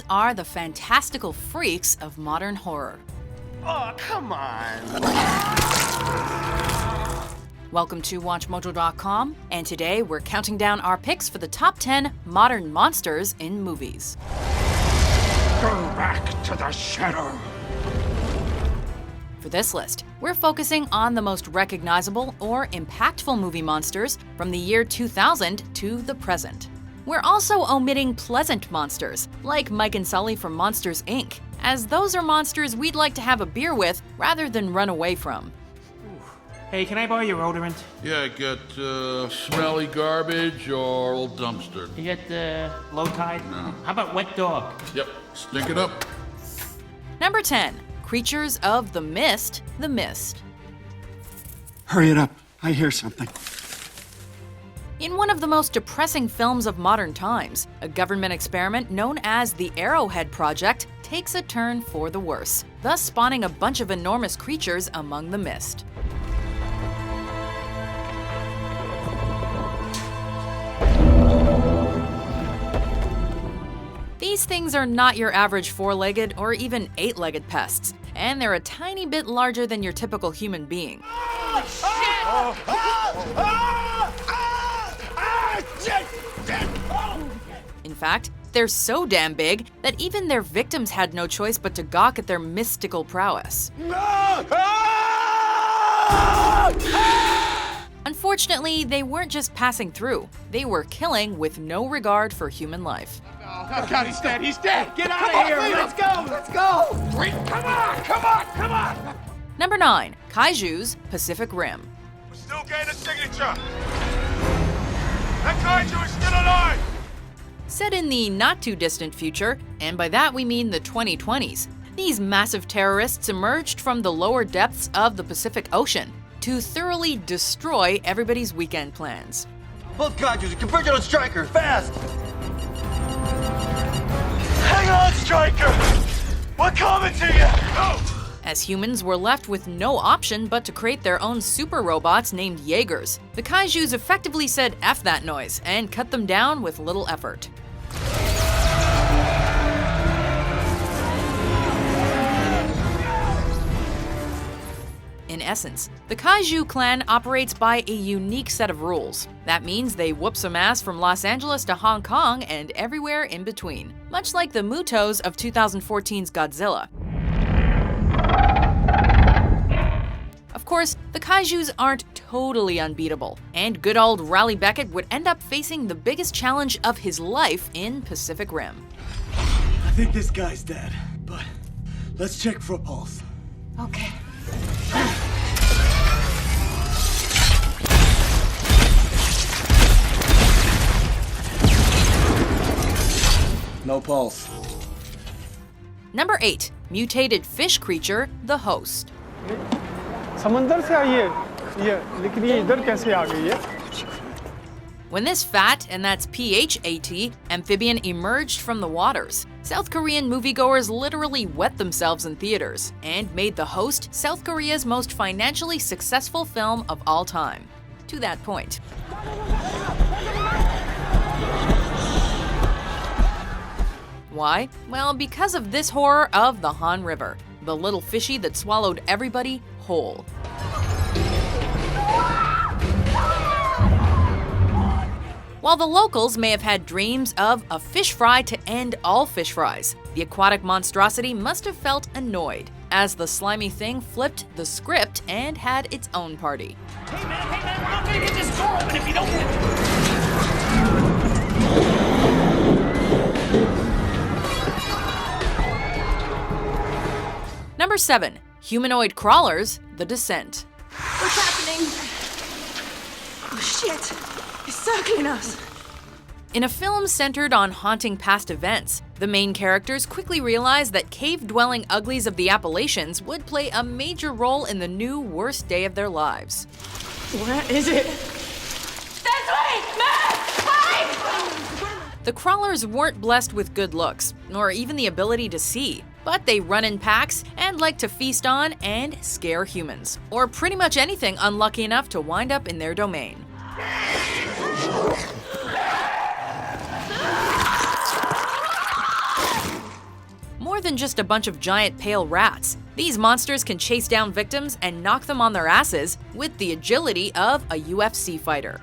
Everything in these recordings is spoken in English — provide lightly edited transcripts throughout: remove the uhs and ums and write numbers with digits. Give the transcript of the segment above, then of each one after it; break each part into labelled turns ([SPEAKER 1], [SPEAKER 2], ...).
[SPEAKER 1] These are the fantastical freaks of modern horror.
[SPEAKER 2] Oh, come on!
[SPEAKER 1] Welcome to WatchMojo.com, and today we're counting down our picks for the top 10 modern monsters in movies.
[SPEAKER 2] Go back to the shadow!
[SPEAKER 1] For this list, we're focusing on the most recognizable or impactful movie monsters from the year 2000 to the present. We're also omitting pleasant monsters, like Mike and Sully from Monsters, Inc., as those are monsters we'd like to have a beer with rather than run away from.
[SPEAKER 3] Hey, can I borrow your odorant?
[SPEAKER 4] Yeah, get smelly garbage or old dumpster.
[SPEAKER 3] You get low tide?
[SPEAKER 4] No.
[SPEAKER 3] How about wet dog?
[SPEAKER 4] Yep, stink it up.
[SPEAKER 1] Number 10. Creatures of the Mist, The Mist.
[SPEAKER 5] Hurry it up. I hear something.
[SPEAKER 1] In one of the most depressing films of modern times, a government experiment known as the Arrowhead Project takes a turn for the worse, thus spawning a bunch of enormous creatures among the mist. These things are not your average four-legged or even eight-legged pests, and they're a tiny bit larger than your typical human being. In fact, they're so damn big that even their victims had no choice but to gawk at their mystical prowess. Unfortunately, they weren't just passing through. They were killing with no regard for human life.
[SPEAKER 2] Oh, God, he's dead! He's dead! Get out of here! Let's go! Let's go! Wait, come on! Come on! Come on!
[SPEAKER 1] Number 9. Kaiju's Pacific Rim.
[SPEAKER 6] We're still getting a signature! That kaiju is still alive!
[SPEAKER 1] Set in the not-too-distant future, and by that we mean the 2020s, these massive terrorists emerged from the lower depths of the Pacific Ocean to thoroughly destroy everybody's weekend plans.
[SPEAKER 7] Both kaijus, converge on Striker, fast!
[SPEAKER 6] Hang on, Striker! We're coming to you! Go!
[SPEAKER 1] As humans were left with no option but to create their own super robots named Jaegers, the Kaijus effectively said F that noise and cut them down with little effort. In essence, the Kaiju clan operates by a unique set of rules. That means they whoop some ass from Los Angeles to Hong Kong and everywhere in between, much like the Mutos of 2014's Godzilla. Of course, the Kaijus aren't totally unbeatable, and good old Raleigh Beckett would end up facing the biggest challenge of his life in Pacific Rim.
[SPEAKER 5] I think this guy's dead, but let's check for a pulse.
[SPEAKER 1] Okay.
[SPEAKER 5] No pulse.
[SPEAKER 1] Number 8. Mutated fish creature, the Host.
[SPEAKER 8] समंदर से आई है ये लेकिन ये इधर कैसे आ गई है?
[SPEAKER 1] When this fat, and that's PHAT, amphibian emerged from the waters, South Korean moviegoers literally wet themselves in theaters and made The Host South Korea's most financially successful film of all time. To that point. Why? Well, because of this horror of the Han River, the little fishy that swallowed everybody whole. While the locals may have had dreams of a fish fry to end all fish fries, the aquatic monstrosity must have felt annoyed, as the slimy thing flipped the script and had its own party.
[SPEAKER 3] Hey man, we're not gonna get this door open if you don't.
[SPEAKER 1] Number 7. Humanoid Crawlers, The Descent.
[SPEAKER 9] What's happening? Oh shit! It's circling us!
[SPEAKER 1] In a film centered on haunting past events, the main characters quickly realized that cave-dwelling uglies of the Appalachians would play a major role in the new worst day of their lives.
[SPEAKER 9] Where is it? This way! Man! Hide!
[SPEAKER 1] The crawlers weren't blessed with good looks, nor even the ability to see, but they run in packs and like to feast on and scare humans, or pretty much anything unlucky enough to wind up in their domain. than just a bunch of giant pale rats. These monsters can chase down victims and knock them on their asses with the agility of a UFC fighter.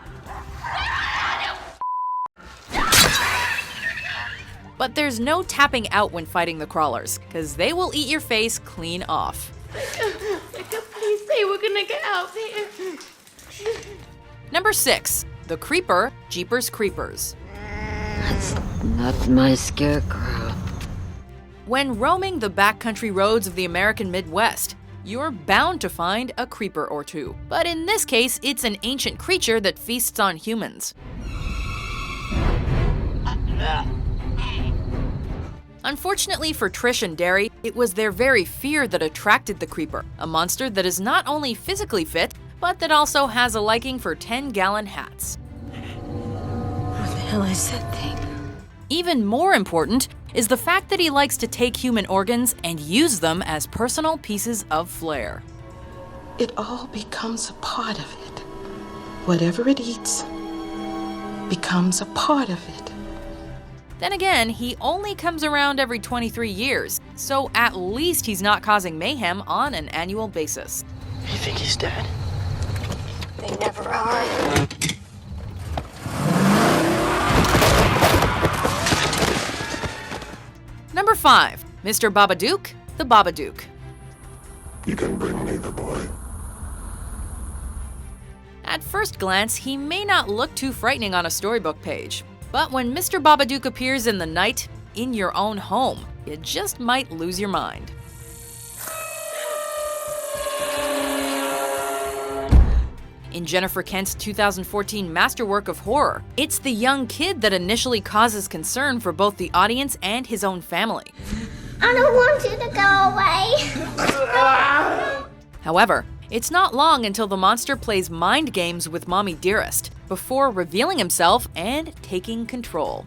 [SPEAKER 1] But there's no tapping out when fighting the crawlers, because they will eat your face clean off.
[SPEAKER 9] Please say we're gonna get out here.
[SPEAKER 1] Number 6. The Creeper, Jeepers Creepers.
[SPEAKER 10] That's not my scarecrow.
[SPEAKER 1] When roaming the backcountry roads of the American Midwest, you're bound to find a creeper or two. But in this case, it's an ancient creature that feasts on humans. Unfortunately for Trish and Derry, it was their very fear that attracted the creeper, a monster that is not only physically fit, but that also has a liking for 10-gallon hats.
[SPEAKER 9] What the hell is that thing?
[SPEAKER 1] Even more important is the fact that he likes to take human organs and use them as personal pieces of flair.
[SPEAKER 11] It all becomes a part of it. Whatever it eats becomes a part of it.
[SPEAKER 1] Then again, he only comes around every 23 years, so at least he's not causing mayhem on an annual basis.
[SPEAKER 7] You think he's dead?
[SPEAKER 9] They never are.
[SPEAKER 1] Number 5. Mr. Baba Dook, the Baba Dook.
[SPEAKER 6] You can bring me the boy.
[SPEAKER 1] At first glance, he may not look too frightening on a storybook page. But when Mr. Baba Dook appears in the night, in your own home, you just might lose your mind. In Jennifer Kent's 2014 masterwork of horror, it's the young kid that initially causes concern for both the audience and his own family.
[SPEAKER 12] I don't want you to go away.
[SPEAKER 1] However, it's not long until the monster plays mind games with Mommy Dearest, before revealing himself and taking control.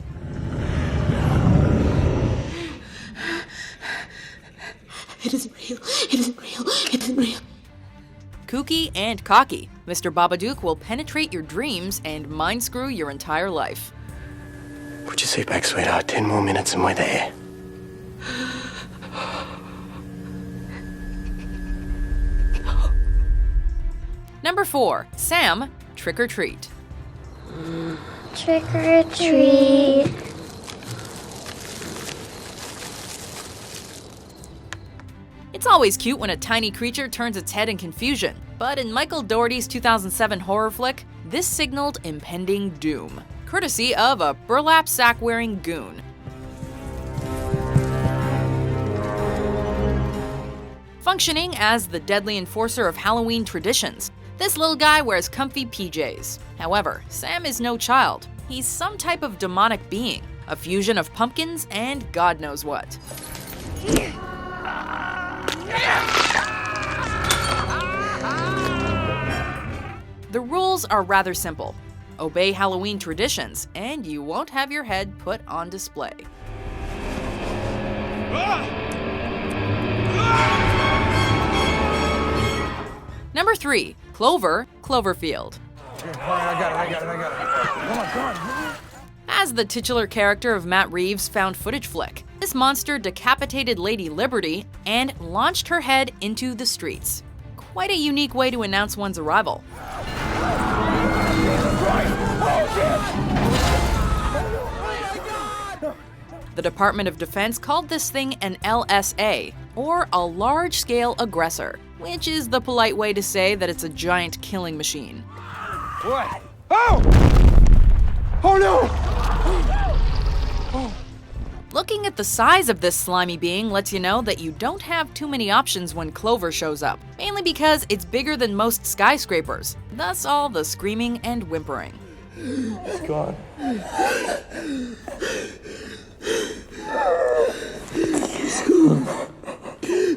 [SPEAKER 11] It isn't real. It isn't real. It isn't real.
[SPEAKER 1] Kooky and cocky, Mr. Baba Dook will penetrate your dreams and mind screw your entire life.
[SPEAKER 7] Put your seat back, sweetheart. 10 more minutes and we're there.
[SPEAKER 1] Number 4. Sam, Trick or Treat.
[SPEAKER 12] Trick or treat.
[SPEAKER 1] It's always cute when a tiny creature turns its head in confusion, but in Michael Dougherty's 2007 horror flick, this signaled impending doom, courtesy of a burlap sack-wearing goon. Functioning as the deadly enforcer of Halloween traditions, this little guy wears comfy PJs. However, Sam is no child. He's some type of demonic being, a fusion of pumpkins and God knows what. The rules are rather simple. Obey Halloween traditions, and you won't have your head put on display. Number 3. Clover, Cloverfield.
[SPEAKER 2] I got it. Come on.
[SPEAKER 1] As the titular character of Matt Reeves' found footage flick, this monster decapitated Lady Liberty and launched her head into the streets. Quite a unique way to announce one's arrival. The Department of Defense called this thing an LSA, or a large-scale aggressor, which is the polite way to say that it's a giant killing machine.
[SPEAKER 2] What? Oh! Oh no!
[SPEAKER 1] Looking at the size of this slimy being lets you know that you don't have too many options when Clover shows up, mainly because it's bigger than most skyscrapers, thus all the screaming and whimpering.
[SPEAKER 2] It's gone.
[SPEAKER 5] It's gone.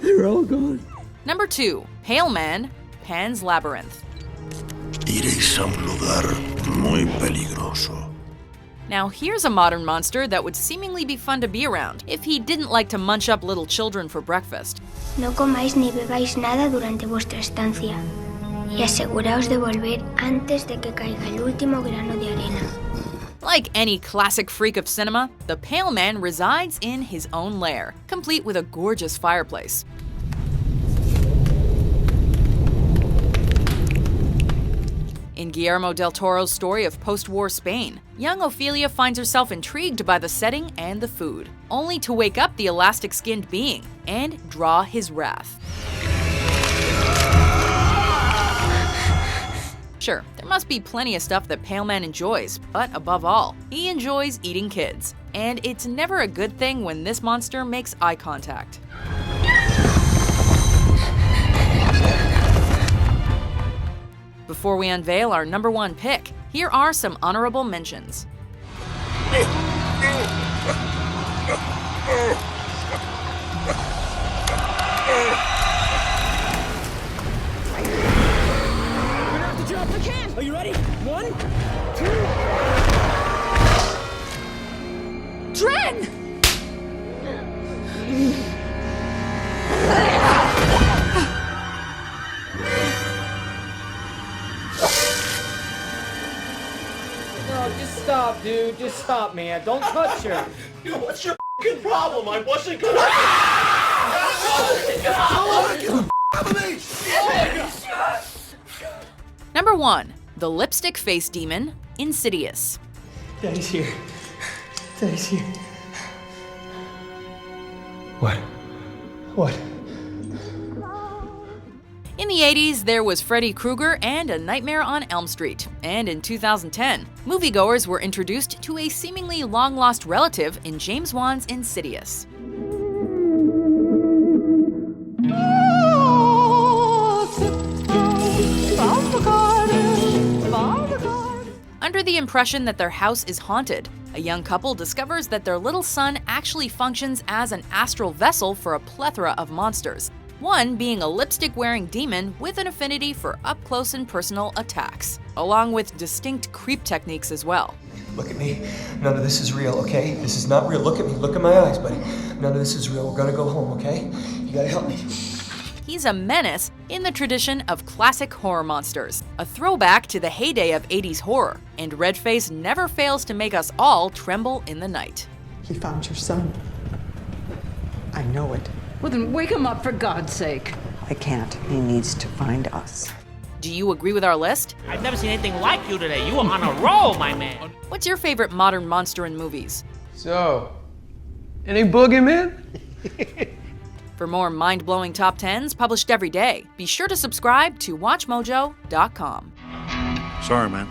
[SPEAKER 5] They're all gone.
[SPEAKER 1] Number 2. Pale Man, Pan's Labyrinth.
[SPEAKER 6] Iréis a un lugar muy peligroso.
[SPEAKER 1] Now here's a modern monster that would seemingly be fun to be around if he didn't like to munch up little children for breakfast.
[SPEAKER 12] No comáis ni bebáis nada durante vuestra estancia. Y aseguraos de volver antes de que caiga el último grano de arena.
[SPEAKER 1] Like any classic freak of cinema, the Pale Man resides in his own lair, complete with a gorgeous fireplace. In Guillermo del Toro's story of post-war Spain, young Ophelia finds herself intrigued by the setting and the food, only to wake up the elastic-skinned being and draw his wrath. Sure, there must be plenty of stuff that Pale Man enjoys, but above all, he enjoys eating kids. And it's never a good thing when this monster makes eye contact. Before we unveil our number one pick, here are some honorable mentions.
[SPEAKER 3] Are you ready? 1, 2. Dren!
[SPEAKER 13] No, just stop, dude. Just stop, man. Don't touch her.
[SPEAKER 2] Dude, what's your f***ing problem? I wasn't gonna.
[SPEAKER 1] Number 1. The Lipstick Face Demon, Insidious.
[SPEAKER 5] Daddy's here. Daddy's here. What? What?
[SPEAKER 1] In the 80s, there was Freddy Krueger and A Nightmare on Elm Street. And in 2010, moviegoers were introduced to a seemingly long-lost relative in James Wan's Insidious. Under the impression that their house is haunted, a young couple discovers that their little son actually functions as an astral vessel for a plethora of monsters, one being a lipstick-wearing demon with an affinity for up-close and personal attacks, along with distinct creep techniques as well.
[SPEAKER 14] Look at me. None of this is real, okay? This is not real. Look at me. Look at my eyes, buddy. None of this is real. We're gonna go home, okay? You gotta help me.
[SPEAKER 1] He's a menace in the tradition of classic horror monsters, a throwback to the heyday of 80s horror, and Redface never fails to make us all tremble in the night.
[SPEAKER 11] He found your son. I know it.
[SPEAKER 10] Well, then wake him up for God's sake.
[SPEAKER 11] I can't. He needs to find us.
[SPEAKER 1] Do you agree with our list?
[SPEAKER 3] I've never seen anything like you today. You are on a roll, my man.
[SPEAKER 1] What's your favorite modern monster in movies?
[SPEAKER 8] So, any boogeyman?
[SPEAKER 1] For more mind-blowing top 10s published every day, be sure to subscribe to WatchMojo.com.
[SPEAKER 4] Sorry, man.